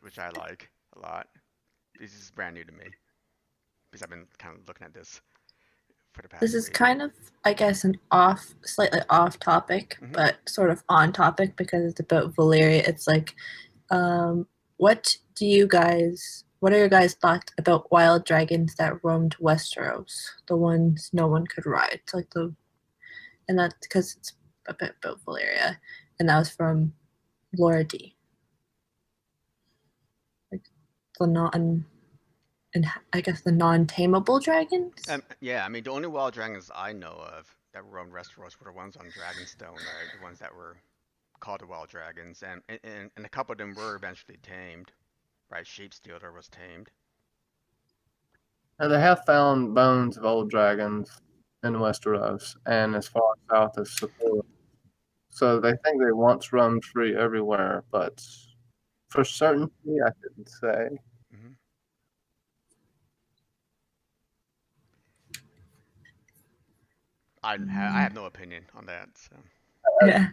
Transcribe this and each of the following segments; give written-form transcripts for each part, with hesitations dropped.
which I like a lot. This is brand new to me because I've been kind of looking at this for the This past is week. kind of, I guess, slightly off topic, Hmm. but sort of on topic because it's about Valyria. It's like, um, what are your guys' thoughts about wild dragons that roamed Westeros? The ones no one could ride. It's like and that's because it's a bit about Valyria, and that was from Laura D. Like the non, and I guess the non-tameable dragons. Yeah, I mean the only wild dragons I know of that roamed Westeros were the ones on Dragonstone, right? The ones that were called the wild dragons, and a couple of them were eventually tamed, right? Sheepstealer was tamed. And they have found bones of old dragons in Westeros and as far south as Sephora. So they think they once roamed free everywhere, but for certainty, I couldn't say. Hmm. I have no opinion on that. Yeah.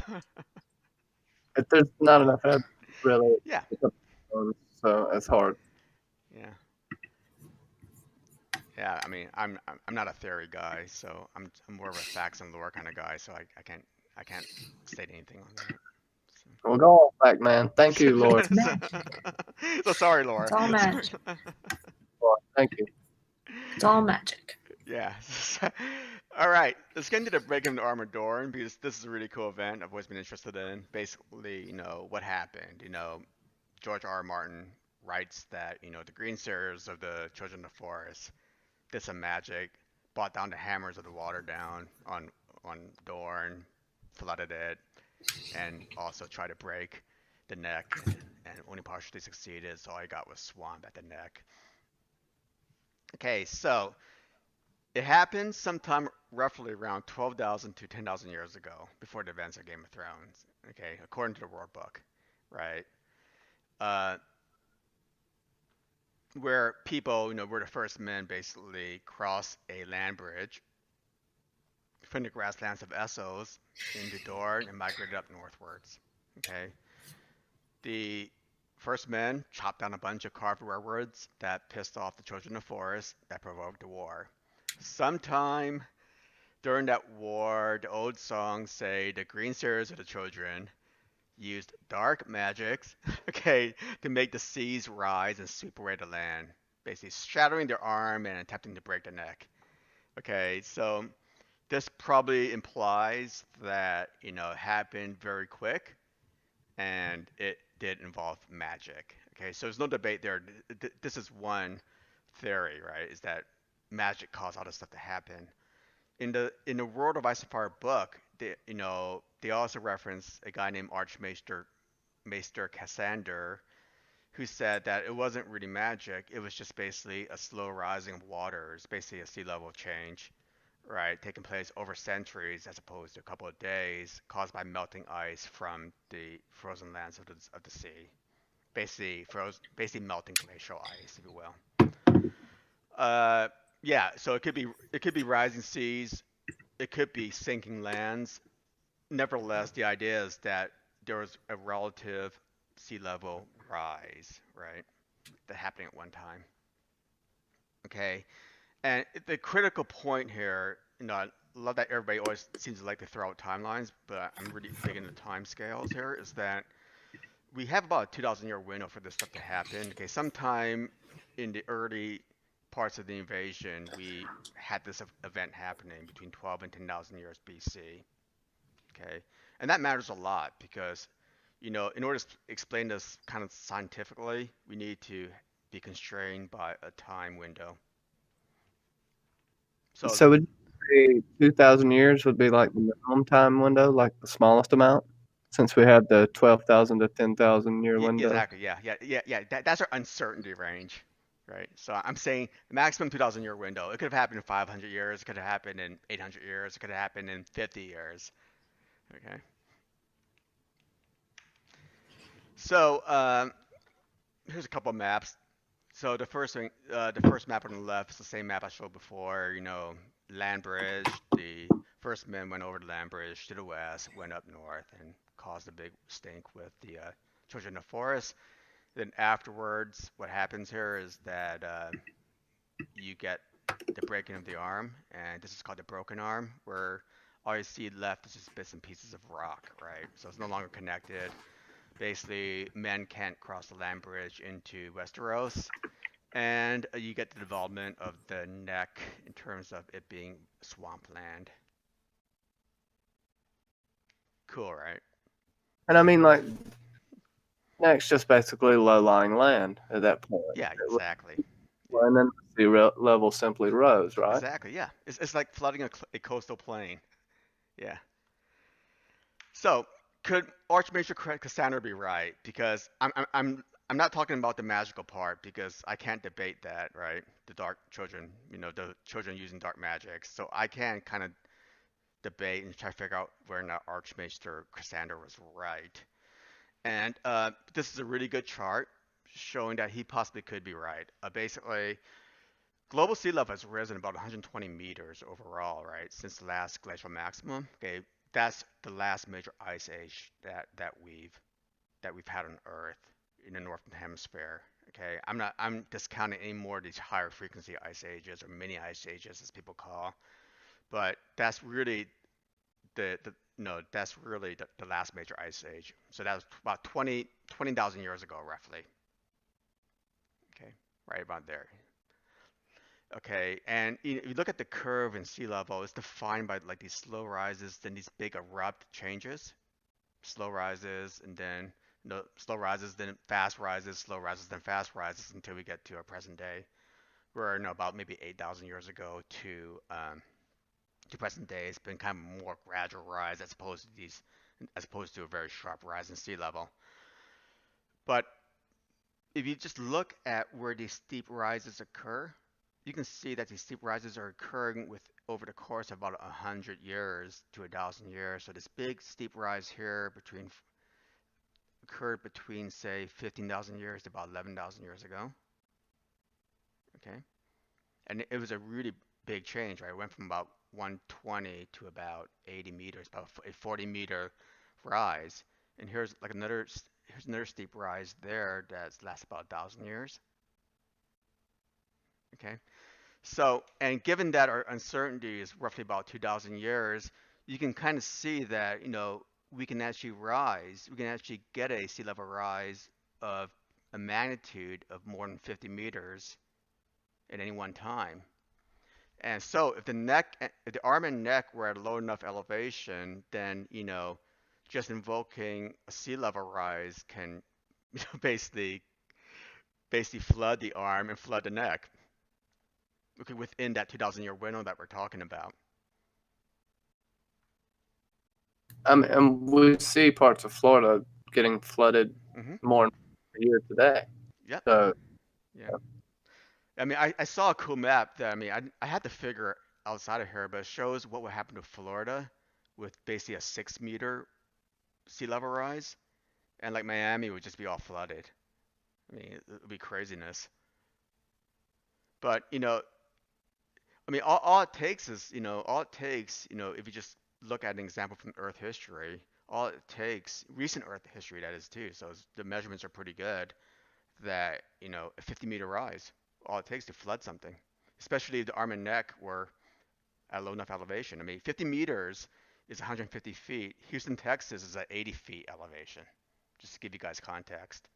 So. But there's not enough evidence really Yeah, to put bones, so it's hard. yeah, yeah. I mean, I'm not a theory guy, so I'm more of a facts and lore kind of guy. So I can't state anything on that. We'll go on back, man. Thank you, Lord. It's magic. So sorry, It's Laura. all magic. Thank you. It's all magic. Yeah. All right. Let's get into the break of the Arm of Dorne because this is a really cool event I've always been interested in. Basically, what happened. George R. R. Martin writes that, the green seers of the Children of the Forest did some magic, brought down the hammers of the water down on Dorne, flooded it, and also tried to break the neck and only partially succeeded, so all I got was swamp at the neck. Okay, so it happened sometime roughly around 12,000 to 10,000 years ago, before the events of Game of Thrones. Okay, according to the World Book, right? Uh, where people, were the first men basically cross a land bridge from the grasslands of Essos into Dorne and migrated up northwards. Okay, the first men chopped down a bunch of carved redwoods that pissed off the children of the forest that provoked the war. Sometime during that war, the old songs say the green seers of the children used dark magics, okay, to make the seas rise and sweep away the land, basically shattering their arm and attempting to break the neck. Okay, so this probably implies that it happened very quick, and it did involve magic. Okay, so there's no debate there. This is one theory, right? Is that magic caused all this stuff to happen? In the World of Ice and Fire book, they also reference a guy named Archmaester Maester Cassander, who said that it wasn't really magic. It was just basically a slow rising of waters, basically a sea level change, right, taking place over centuries as opposed to a couple of days, caused by melting ice from the frozen lands of the sea. Basically melting glacial ice, if you will. Uh, yeah, so it could be rising seas, it could be sinking lands. Nevertheless, the idea is that there was a relative sea level rise, right, that happening at one time. Okay, and the critical point here, I love that everybody always seems to like to throw out timelines, but I'm really big into time scales here, is that we have about a 2,000 year window for this stuff to happen. Okay, sometime in the early parts of the invasion, we had this event happening between 12 and 10,000 years BC. Okay, and that matters a lot because, in order to explain this kind of scientifically, we need to be constrained by a time window. So, So would you say 2,000 years would be like the minimum time window, like the smallest amount, since we have the 12,000 to 10,000 year window? exactly, yeah, yeah, yeah, yeah. That's our uncertainty range, right? So I'm saying the maximum 2,000 year window. It could have happened in 500 years. It could have happened in 800 years. It could have happened in 50 years. Okay. So here's a couple of maps. So the first map on the left is the same map I showed before. Land bridge. The first men went over the land bridge to the west, went up north, and caused a big stink with the children of the forest. Then afterwards, what happens here is that you get the breaking of the arm, and this is called the broken arm, where all you see left is just bits and pieces of rock, right? So it's no longer connected. Basically, men can't cross the land bridge into Westeros, and you get the development of the neck in terms of it being swampland. Cool, right? And I mean, like, next just basically low-lying land at that point. Yeah, exactly. And then the sea level simply rose, right? Exactly, yeah. It's like flooding a coastal plain. Yeah. So, could Archmaester Cassandra be right? Because I'm not talking about the magical part because I can't debate that, right? The dark children, the children using dark magic. So I can kind of debate and try to figure out whether or not Archmaester Cassandra was right. And this is a really good chart showing that he possibly could be right. Basically, global sea level has risen about 120 meters overall, right, since the last glacial maximum. Okay, that's the last major ice age that we've had on Earth in the northern hemisphere. Okay, I'm discounting any more of these higher frequency ice ages or mini ice ages as people call, but that's really the no, that's really the last major ice age. So that was about 20,000 years ago, roughly. Okay, right about there. Okay, and if you look at the curve in sea level, it's defined by like these slow rises, then these big abrupt changes. Slow rises, and then slow rises, then fast rises, slow rises, then fast rises until we get to our present day. We're about maybe 8,000 years ago to present day. It's been kind of more gradual rise as opposed to a very sharp rise in sea level. But if you just look at where these steep rises occur, you can see that these steep rises are occurring with over the course of about 100 years to 1,000 years. So this big steep rise here occurred between say 15,000 years to about 11,000 years ago. Okay, and it was a really big change, right? It went from about 120 to about 80 meters, about a 40-meter rise. And here's another steep rise there that's lasts about 1,000 years. Okay, so and given that our uncertainty is roughly about 2,000 years, you can kind of see that we can actually rise. We can actually get a sea level rise of a magnitude of more than 50 meters at any one time. And so if the arm and neck were at a low enough elevation, then just invoking a sea level rise can basically flood the arm and flood the neck. Okay, within that 2,000-year window that we're talking about. And we see parts of Florida getting flooded more a year today. Yep. So, yeah. I mean, I saw a cool map that I had to figure outside of here, but it shows what would happen to Florida with basically a 6-meter sea level rise, and like Miami would just be all flooded. I mean, it would be craziness. But I mean, all it takes is if you just look at an example from Earth history, all it takes recent Earth history that is too. So the measurements are pretty good. That a 50-meter rise, all it takes to flood something, especially if the arm and neck were at low enough elevation. I mean, 50 meters is 150 feet. Houston, Texas is at 80 feet elevation, just to give you guys context.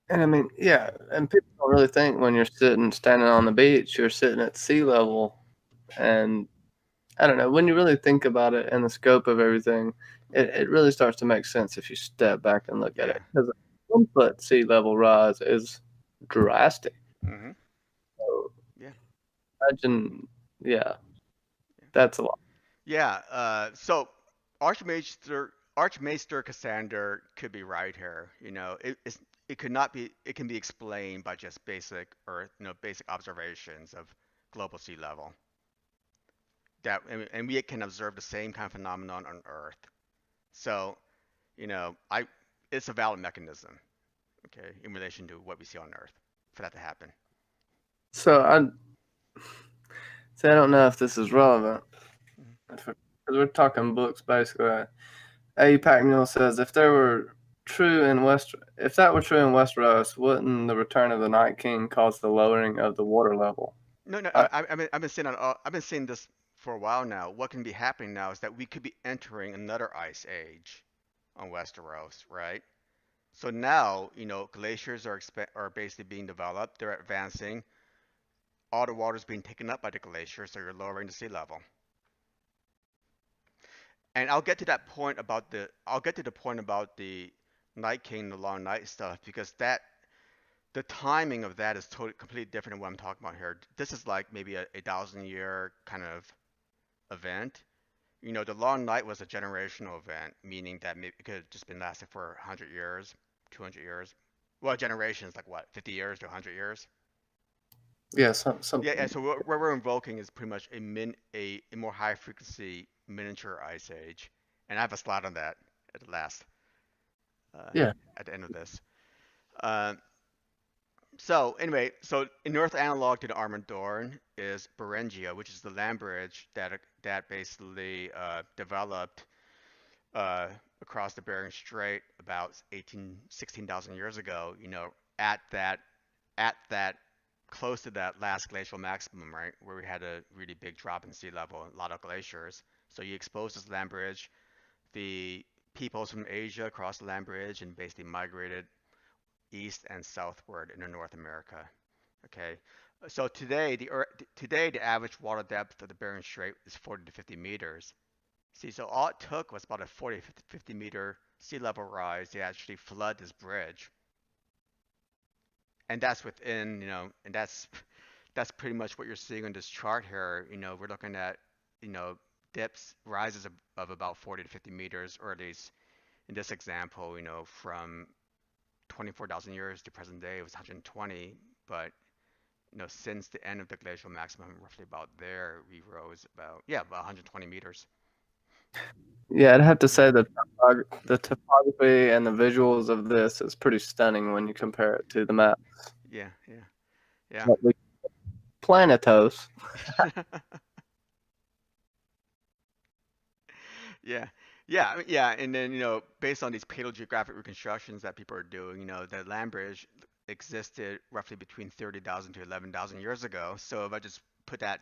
And I mean, yeah, and people don't really think when you're standing on the beach, you're sitting at sea level. And I don't know, when you really think about it and the scope of everything, it really starts to make sense if you step back and look at it. Because a 1-foot sea level rise is drastic. Mm-hmm. So Yeah. Imagine, that's a lot. Yeah. So Archmaester Cassander could be right here. It could not be. It can be explained by just basic basic observations of global sea level. And we can observe the same kind of phenomenon on Earth. So, it's a valid mechanism, okay, in relation to what we see on Earth for that to happen. So I don't know if this is relevant because we're talking books basically. A Pack Mule says if that were true in Westeros, wouldn't the return of the Night King cause the lowering of the water level? No, no, I, I've been saying I've been saying this for a while now. What can be happening now is that we could be entering another ice age on Westeros, right? So now, glaciers are basically being developed. They're advancing. All the water is being taken up by the glaciers, so you're lowering the sea level. And I'll get to the point about the Night King, the Long Night stuff, because the timing of that is totally completely different than what I'm talking about here. This is like maybe a 1,000 year kind of event. The Long Night was a generational event, meaning that maybe it could have just been lasted for 100 years, 200 years. Well, generations like what, 50 years to 100 years? yeah, Yeah. something. So what we're invoking is pretty much a more high frequency miniature ice age, and I have a slide on that at the last uh, Yeah. at the end of this. Uh, so anyway, so in North analog to the Arm of Dorne is Berengia, which is the land bridge that basically developed uh, across the Bering Strait about 16,000 years ago. At that at that close to that last glacial maximum, right, where we had a really big drop in sea level, a lot of glaciers. So you expose this land bridge. The peoples from Asia crossed the land bridge and basically migrated east and southward into North America. Okay, so today the average water depth of the Bering Strait is 40 to 50 meters. See, so all it took was about a 40 to 50 meter sea level rise to actually flood this bridge, and that's within, and that's pretty much what you're seeing on this chart here. We're looking at, you know, dips, rises of about 40 to 50 meters, or at least in this example, from 24,000 years to present day, it was 120. But, since the end of the glacial maximum, roughly about there, we rose about 120 meters. Yeah, I'd have to Yeah, say that the topography and the visuals of this is pretty stunning when you compare it to the map. yeah, yeah, yeah. But we Planetos. Yeah, yeah, yeah. And then, based on these paleogeographic reconstructions that people are doing, the land bridge existed roughly between 30,000 to 11,000 years ago. So if I just put that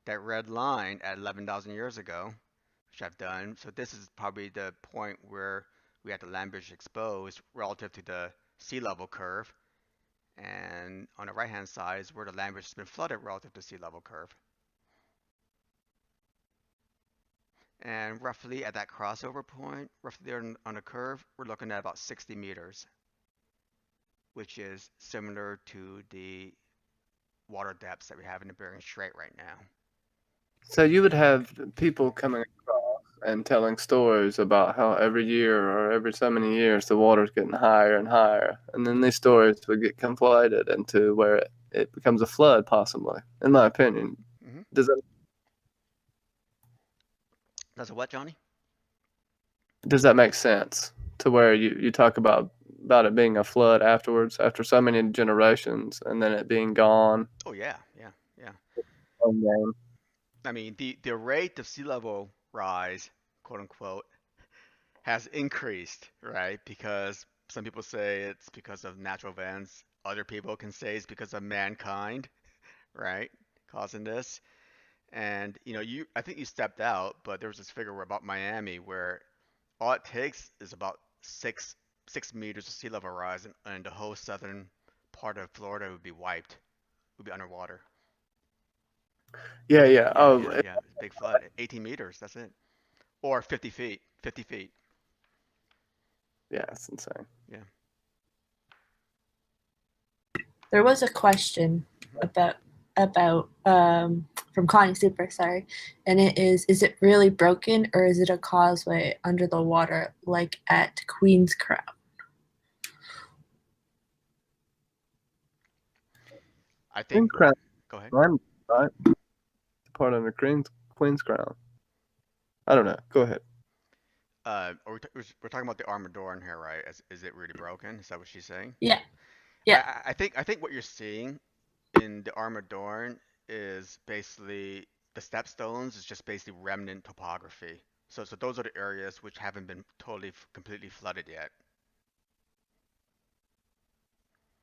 red line at 11,000 years ago, which I've done, so this is probably the point where we had the land bridge exposed relative to the sea level curve. And on the right hand side is where the land bridge has been flooded relative to sea level curve. And roughly at that crossover point, roughly there on the curve, we're looking at about 60 meters, which is similar to the water depths that we have in the Bering Strait right now. So you would have people coming across and telling stories about how every year or every so many years the water's getting higher and higher, and then these stories would get conflated into where it becomes a flood, possibly. In my opinion, Mm-hmm. does that Does it what, Johnny? does that make sense? To where you talk about it being a flood afterwards, after so many generations, and then it being gone. Oh yeah, yeah, yeah. Game. I mean, the rate of sea level rise, quote unquote, has increased, right? Because some people say it's because of natural events. Other people can say it's because of mankind, right, causing this. And I think you stepped out, but there was this figure about Miami where all it takes is about six meters of sea level rise, and the whole southern part of Florida would be wiped, would be underwater. Yeah, yeah. Yeah, Oh, yeah, yeah. Big flood. 18 meters. That's it. Or 50 feet. 50 feet. yeah, it's insane. Yeah. There was a question about from Connie Super, sorry, and it is it really broken or is it a causeway under the water like at Queen's Crown? I think. Queen's Crown, Go ahead. right? Part of the Queen's Crown. I don't know. Go ahead. We're talking about the Arm of Dorne here, right? Is it really broken? Is that what she's saying? Yeah, yeah. I think what you're seeing in the Arm of Dorne is basically the stepstones is just basically remnant topography. So those are the areas which haven't been totally completely flooded yet.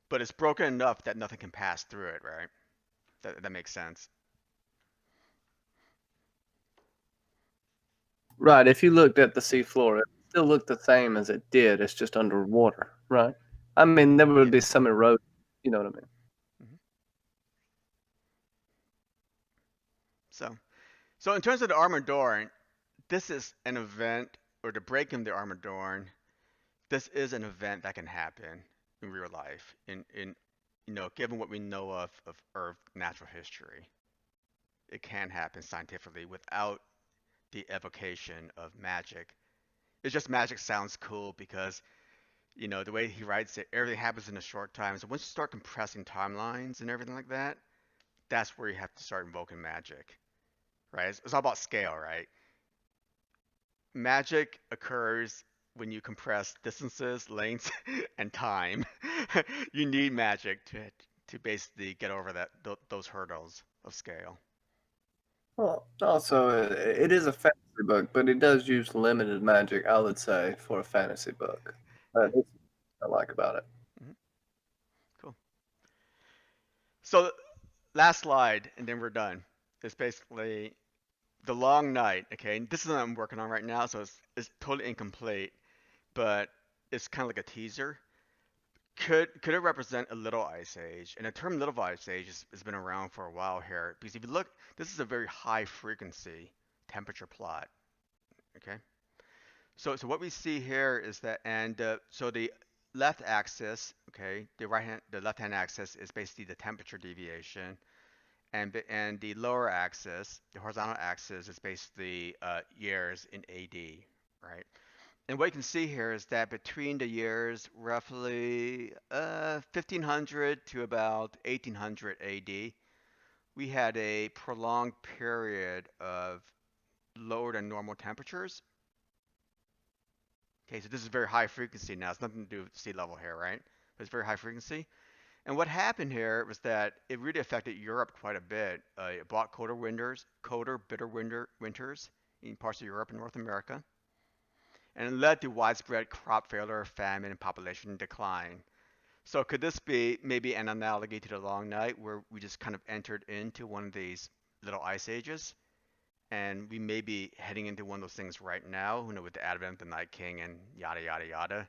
But it's broken enough that nothing can pass through it, right? That makes sense. Right. If you looked at the seafloor, it still looked the same as it did. It's just underwater, right? I mean, there would Yeah. be some erosion. You know what I mean? hmm So in terms of the Arm of Dorne, this is an event, or the breaking of the Arm of Dorne. This is an event that can happen in real life. Given what we know of Earth natural history, it can happen scientifically without the evocation of magic. It's just magic sounds cool because the way he writes it, everything happens in a short time. So once you start compressing timelines and everything like that, that's where you have to start invoking magic, right? It's all about scale, right? Magic occurs when you compress distances, lengths, and time. You need magic to basically get over those hurdles of scale. Well, also, it is a fantasy book, but it does use limited magic, I would say, for a fantasy book. Yeah. That's what I like about it. hmm Cool. So last slide, and then we're done. It's basically the long night. Okay, and this is what I'm working on right now, so it's totally incomplete, but it's kind of like a teaser. Could it represent a little ice age? And the term little ice age has been around for a while here because if you look, this is a very high frequency temperature plot. Okay, so what we see here is that, and so the left axis, okay, the left hand axis is basically the temperature deviation, and the lower axis, the horizontal axis, is basically years in AD, right? And what you can see here is that between the years roughly 1500 to about 1800 AD, we had a prolonged period of lower than normal temperatures. Okay, so this is very high frequency now. It's nothing to do with sea level here, right? But it's very high frequency. And what happened here was that it really affected Europe quite a bit. It brought colder, bitter winters in parts of Europe and North America, and it led to widespread crop failure, famine, and population decline. So could this be maybe an analogy to the Long Night, where we just kind of entered into one of these little ice ages, and we may be heading into one of those things right now, with the advent of the Night King and yada yada yada?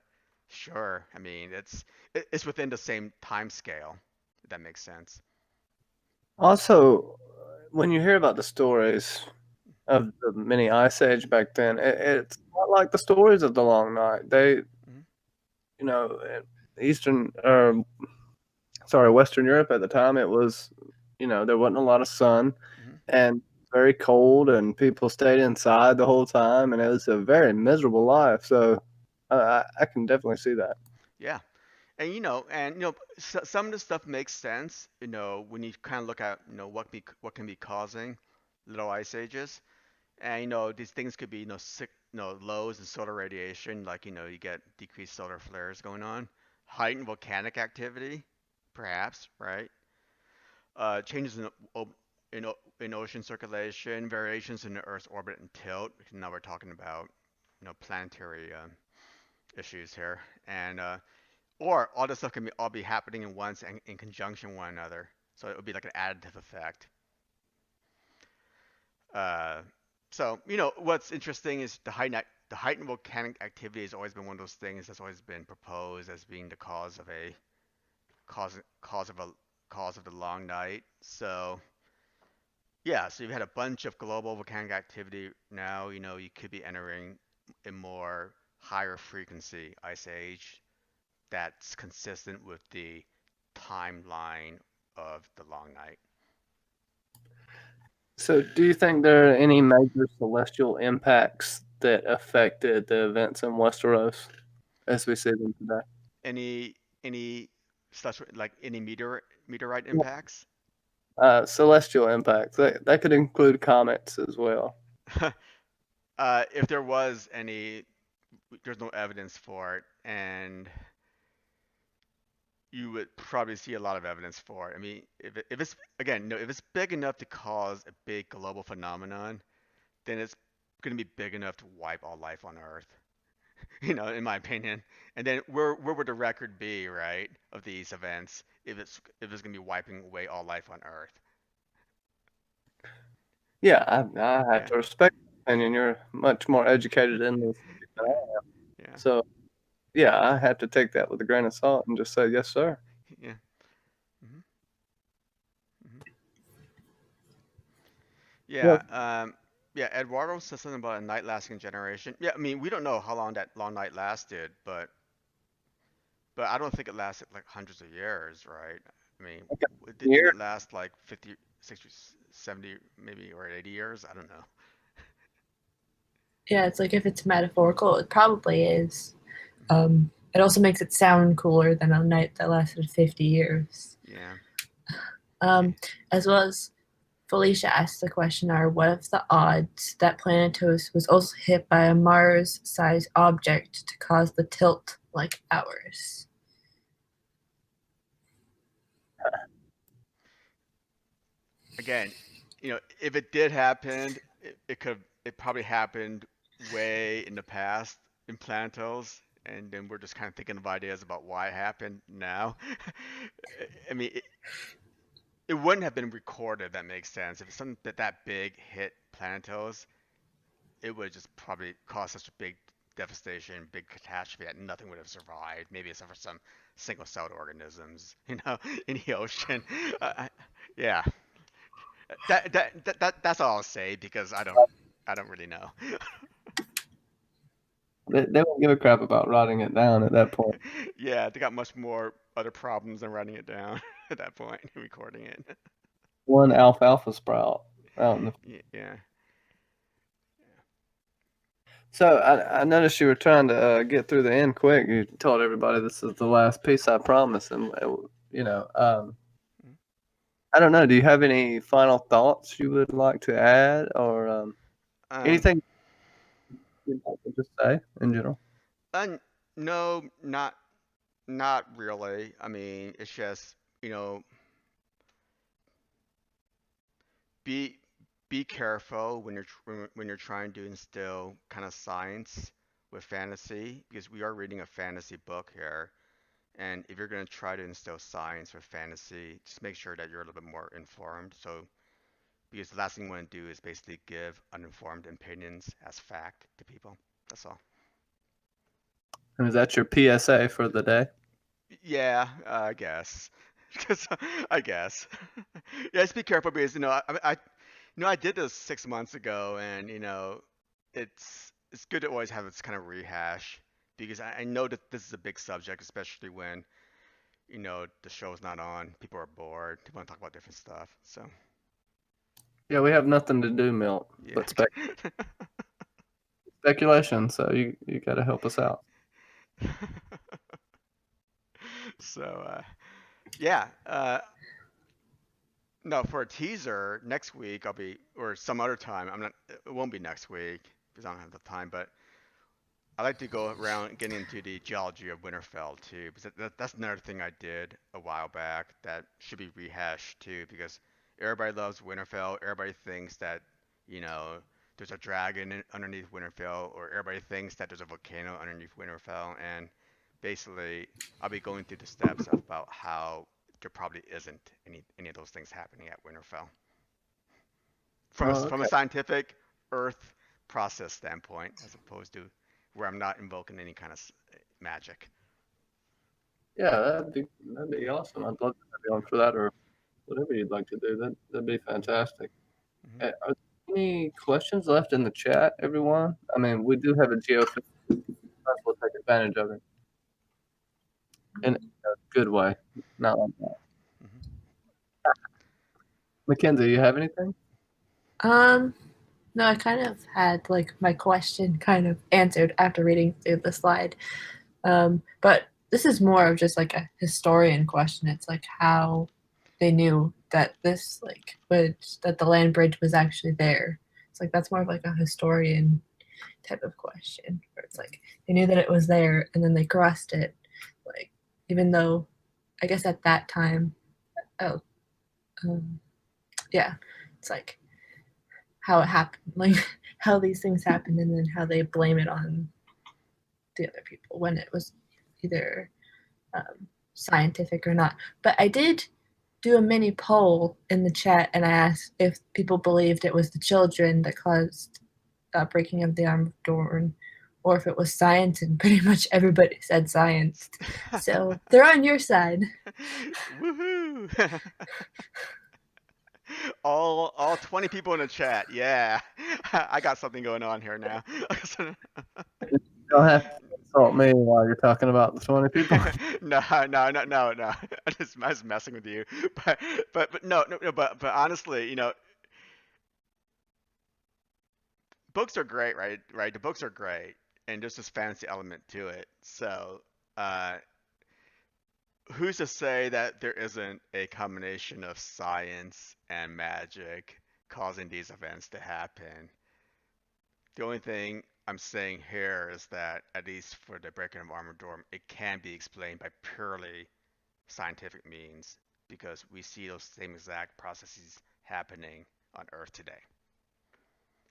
Sure. I mean, it's within the same time scale. If that makes sense. Also, when you hear about the stories of the mini ice age back then, it's not like the stories of the Long Night. They, hmm you know, Eastern, sorry, Western Europe at the time, it was, there wasn't a lot of sun hmm and very cold, and people stayed inside the whole time, and it was a very miserable life. So I can definitely see that. Yeah. Some of the stuff makes sense, when you kind of look at, what can be causing little ice ages. And these things could be, lows in solar radiation, like you get decreased solar flares going on, heightened volcanic activity, perhaps, right? Changes in ocean circulation, variations in the Earth's orbit and tilt. Now we're talking about planetary issues here, and or all this stuff can all be happening in once and in conjunction with one another. So it would be like an additive effect. Uh, so what's interesting is the heightened volcanic activity has always been one of those things that's always been proposed as being the cause of a cause of the long night. So yeah, so you've had a bunch of global volcanic activity now. You could be entering a more higher frequency ice age that's consistent with the timeline of the long night. So, do you think there are any major celestial impacts that affected the events in Westeros as we see them today? Any such like any meteorite impacts? Celestial impacts. That could include comets as well. If there was any, there's no evidence for it, and you would probably see a lot of evidence for it. I mean, if it's again, if it's big enough to cause a big global phenomenon, then it's going to be big enough to wipe all life on Earth. In my opinion. And then where would the record be, right, of these events if it's going to be wiping away all life on Earth? Yeah, I have Yeah, to respect your opinion. You're much more educated in this than I am. yeah, So, yeah, I have to take that with a grain of salt and just say, yes, sir. yeah. hmm hmm Well, Yeah, yeah. Eduardo said something about a night lasting generation. Yeah, I mean we don't know how long that long night lasted, but I don't think it lasted like hundreds of years, right? I mean, okay, didn't here, it last like 50, 60, 70, maybe, or 80 years? I don't know. Yeah, it's like if it's metaphorical, it probably is. hmm It also makes it sound cooler than a night that lasted 50 years. Yeah. Yeah. Um, as well as Felicia asked the question are what if the odds that Planetos was also hit by a Mars-sized object to cause the tilt like ours? Again, if it did happen, it probably happened way in the past in Planetos, and then we're just kind of thinking of ideas about why it happened now. I mean, it wouldn't have been recorded. That makes sense. If something that big hit Planetos, it would just probably cause such a big devastation, big catastrophe that nothing would have survived. Maybe except for some single-celled organisms, in the ocean. Yeah, that's all I'll say because I don't really know. they won't give a crap about writing it down at that point. Yeah, they got much more other problems than writing it down at that point and recording it. One alfalfa sprout out in the. Yeah. So I noticed you were trying to get through the end quick. You told everybody this is the last piece, I promise, and you know, I don't know. Do you have any final thoughts you would like to add, or Um. anything you'd like to just say in general? Uh, no, not really. I mean, it's just be be careful when you're trying to instill kind of science with fantasy because we are reading a fantasy book here. And if you're going to try to instill science with fantasy, just make sure that you're a little bit more informed. So, because the last thing you want to do is basically give uninformed opinions as fact to people. That's all. And is that your PSA for the day? Yeah, I guess. Because I guess. Yeah, just be careful because I did this 6 months ago, and it's good to always have this kind of rehash because I know that this is a big subject, especially when the show's not on. People are bored. They want to talk about different stuff. So Yeah, we have nothing to do, Milt, yeah. but speculation. So you got to help us out. So yeah. No, for a teaser next week I'll be or some other time. I'm not. It won't be next week because I don't have the time. But I like to go around and get into the geology of Winterfell too, because that's another thing I did a while back that should be rehashed too, because everybody loves Winterfell. Everybody thinks that you know there's a dragon underneath Winterfell, or everybody thinks that there's a volcano underneath Winterfell, and basically I'll be going through the steps of about how there probably isn't any of those things happening at Winterfell from a Oh, from a okay. scientific Earth process standpoint, as opposed to where I'm not invoking any kind of magic. Yeah, that'd be awesome. I'd love to have you on for that, or whatever you'd like to do. That'd be fantastic. hmm Are there any questions left in the chat, everyone? I mean, we do have a geophysicist. We'll take advantage of it in a good way, not like that. hmm Mackenzie, you have anything? Um, no, I kind of had like my question kind of answered after reading through the slide. But this is more of just like a historian question. It's like how they knew that this like that the land bridge was actually there. It's like that's more of like a historian type of question where it's like they knew that it was there and then they crossed it, like even though I guess at that time, oh, um, yeah, it's like how it happened, like how these things happened, and then how they blame it on the other people when it was either scientific or not. But I did do a mini poll in the chat, and I asked if people believed it was the children that caused the breaking of the Arm of Dorne, or if it was science, and pretty much everybody said science. So they're on your side. Woohoo! all 20 people in the chat. Yeah, I got something going on here now. You don't have to insult me while you're talking about the 20 people. No. I was messing with you, but no, but honestly, books are great, right? Right, the books are great, and there's this fantasy element to it. So, uh, who's to say that there isn't a combination of science and magic causing these events to happen? The only thing I'm saying here is that, at least for the breaking of Armor Dorm, it can be explained by purely scientific means because we see those same exact processes happening on Earth today.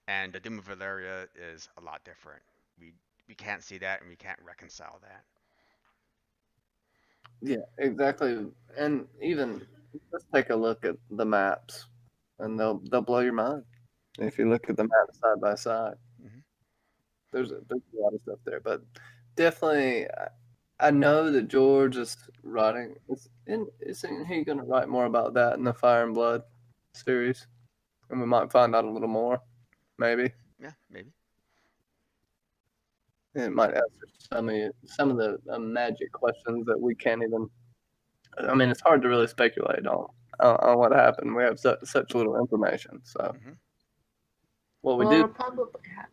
And the Doom of Valyria is a lot different. We can't see that and we can't reconcile that. Yeah, exactly. And even just take a look at the maps, and they'll blow your mind if you look at the maps side by side. Mhm. There's a lot of stuff there, but definitely, I know that George is writing. Isn't he going to write more about that in the Fire and Blood series? And we might find out a little more, maybe. Yeah, maybe. It might answer some of the magic questions that we can't even. I mean, it's hard to really speculate on what happened. We have such little information. So, what we Well, do. it'll probably happen.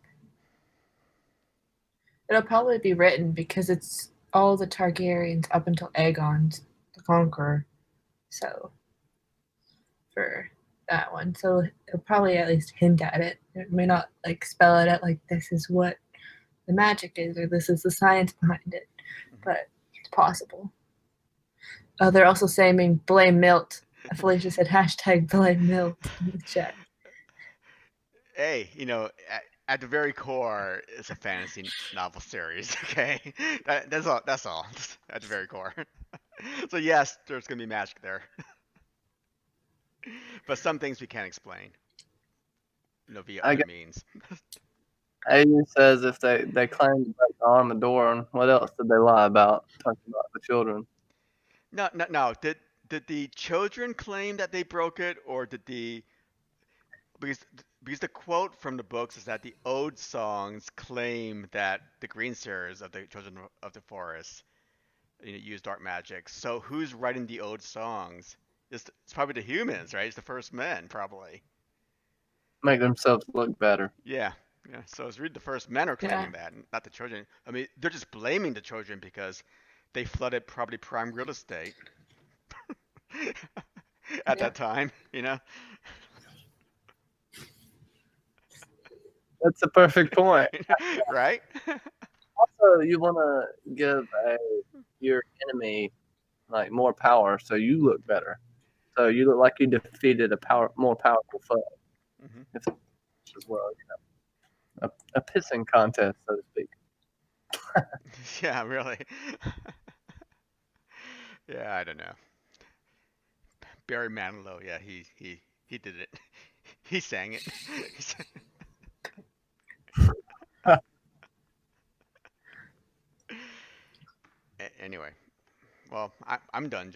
It'll probably be written because it's all the Targaryens up until Aegon the Conqueror. So, for that one. So it'll probably at least hint at it. It may not like spell it out like this is what the magic is or this is the science behind it, but it's possible. They're also saying blame Milt. Felicia said hashtag blame Milt in the chat. Hey, at the very core, it's a fantasy novel series. Okay, that's all. That's all. At the very core. So yes, there's gonna be magic there, but some things we can't explain. Via other means. Aiden says if they claim to break the Arm of Dorne, what else did they lie about? Talking about the children. No. Did the children claim that they broke it, or did because the quote from the books is that the ode songs claim that the Greenseers of the Children of the Forest use dark magic. So who's writing the ode songs? It's probably the humans, right? It's the first men, probably. Make themselves look better. Yeah. So it's really the first men are claiming that, not the children. I mean, they're just blaming the children because they flooded probably prime real estate at that time. That's a perfect point. Right? Also, you want to give your enemy like more power, so you look better. So you look like you defeated more powerful foe. Mm-hmm. As well, a pissing contest, so to speak. Yeah, really. Yeah, I don't know. Barry Manilow, yeah, he did it. He sang it. Anyway, well, I'm done, John.